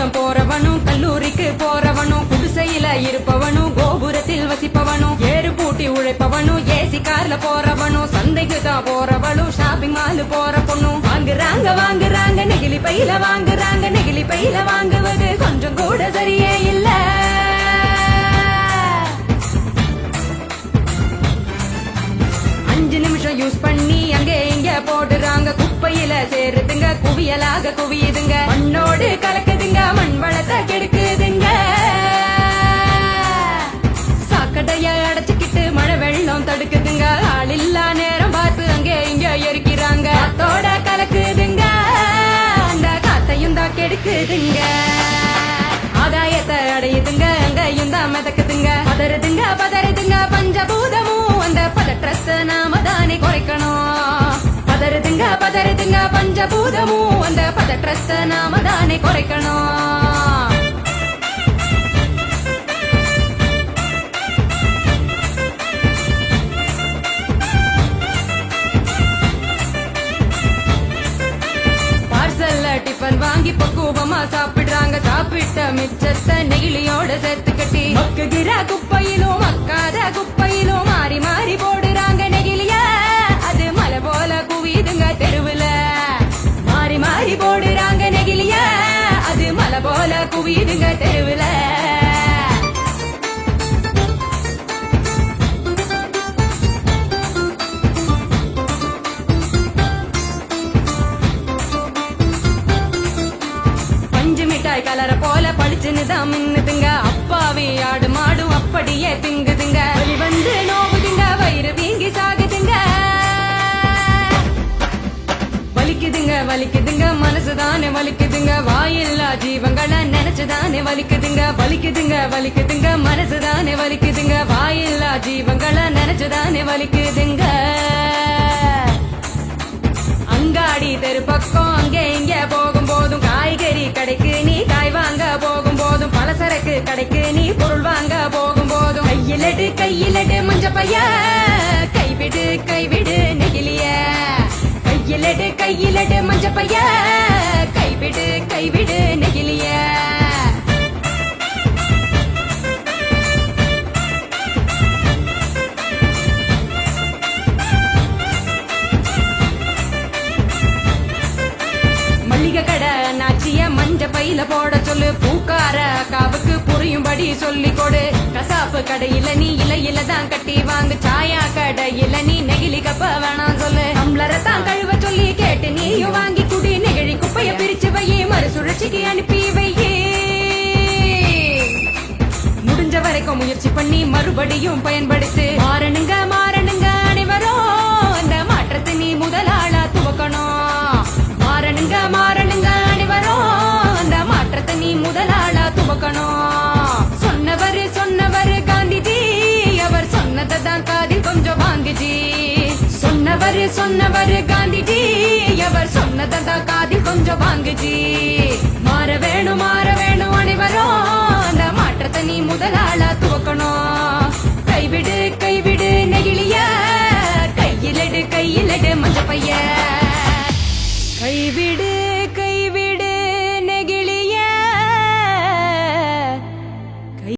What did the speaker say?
பள்ளிக்கூடம் போறவனும் கல்லூரிக்கு போறவனும் குடிசையில இருப்பவனும் கோபுரத்தில் வசிப்பவனும் ஏறு பூட்டி உழைப்பவனும் ஏசி கார்ல போறவனும் சந்தைக்கு தான் போறவளும் ஷாப்பிங் மால் போற பொண்ணும் வாங்குறாங்க நெகிழி பையில வாங்குறாங்க நெகிழி பையில வாங்குவது கொஞ்சம் கூட சரியே இல்ல. யூஸ் பண்ணி அங்கே இங்க போடுறாங்க குப்பையில சேருதுங்க குவியலாக குவியுதுங்க மண்ணோடு கலக்குதுங்க மண் வளத்தை கெடுக்குதுங்க. சாக்கடைய அடைச்சுக்கிட்டு மழை வெள்ளம் தடுக்குதுங்க ஆள் இல்லா நேரம் பார்த்து அங்கே இங்க எரிக்கிறாங்க காத்தோட கலக்குதுங்க அந்த காத்தையும் தான் கெடுக்குதுங்க. ஆதாயத்தை அடையுதுங்க அங்கேயும் தான் மிதக்குதுங்க பதறுதுங்க பஞ்சபூதமும் அந்த பதற்றத்தை நாம தானே குறைக்கணும். பதறுதுங்க பஞ்சபூதமும் அந்த பதற்றத்தை நாம தானே குறைக்கணும். டிஃபன் வாங்கி பக்குவமா சாப்பிடுறாங்க சாப்பிட்ட மிச்சத்தை நெகிழியோட சேர்த்து கட்டி மக்குகிற குப்பையிலும் மக்காத குப்பையிலும் மாறி மாறி போடுறாங்க நெகிழிய அது மலை போல குவியுதுங்க தெருவுல மாறி மாறி போடுறாங்க நெகிழிய அது மலை போல குவியுதுங்க தெருவுல. கலர போல பளிச்சுன்னு தான் மின்னுதுங்க அப்பாவி ஆடு மாடும் அப்படியே திங்குதுங்க வலி வந்து நோவுதுங்க வயிறு வீங்கி சாகுதுங்க வலிக்குதுங்க மனசுதானே வலிக்குதுங்க வாயில்லா ஜீவங்களை நினைச்சுதானே வலிக்குதுங்க மனசுதானே வலிக்குதுங்க வாயில்லா ஜீவங்களை நினைச்சுதானே வலிக்குதுங்க. அங்காடி தெரு பக்கம் அங்கே இங்க போகும் போதும் காய்கறி கடைக்கு நீ காய் வாங்க போகும் போதும் பலசரக்கு கடைக்கு நீ பொருள் வாங்க போகும் போதும் கையிலட்டு மஞ்ச பைய கைவிடு நெகிழிய கையிலட்டு மஞ்ச பைய கைவிடு நெகிழிய. கடை நாச்சிய மஞ்ச பையில போட சொல்லு பூக்கார காவுக்கு புரியும்படி சொல்லி கொடு கசாப்பு கடையில நீ இலையில தான் கட்டி வாங்கு சாயா கடையில நீ நெகிழி கப்ப வேணாம் சொல்லு டம்ளரை தான் கழுவ சொல்லி கேட்டு நீயும் வாங்கி குடி நெகிழி குப்பைய பிரிச்சு வையே மறுசுழற்சிக்கு அனுப்பி வையே. முடிஞ்ச வரைக்கும் முயற்சி பண்ணி மறுபடியும் பயன்படுத்து மாறணுங்க அனைவரும் அந்த மாற்றத்தை நீ முதலாளா துவக்கணும். மாறணுங்க அனைவரும் அந்த மாற்றத்தை நீ முதலாளா துவக்கணும். சொன்னவர் காந்திஜி அவர் சொன்னதை தான் காதில் கொஞ்சம் வாங்குஜி சொன்னவர் காந்திஜி அவர் சொன்னதை தான் காதில் கொஞ்சம் வாங்குஜி. மாற வேணும் அனைவரும் அந்த மாற்றத்தை நீ முதலாளா துவக்கணும்.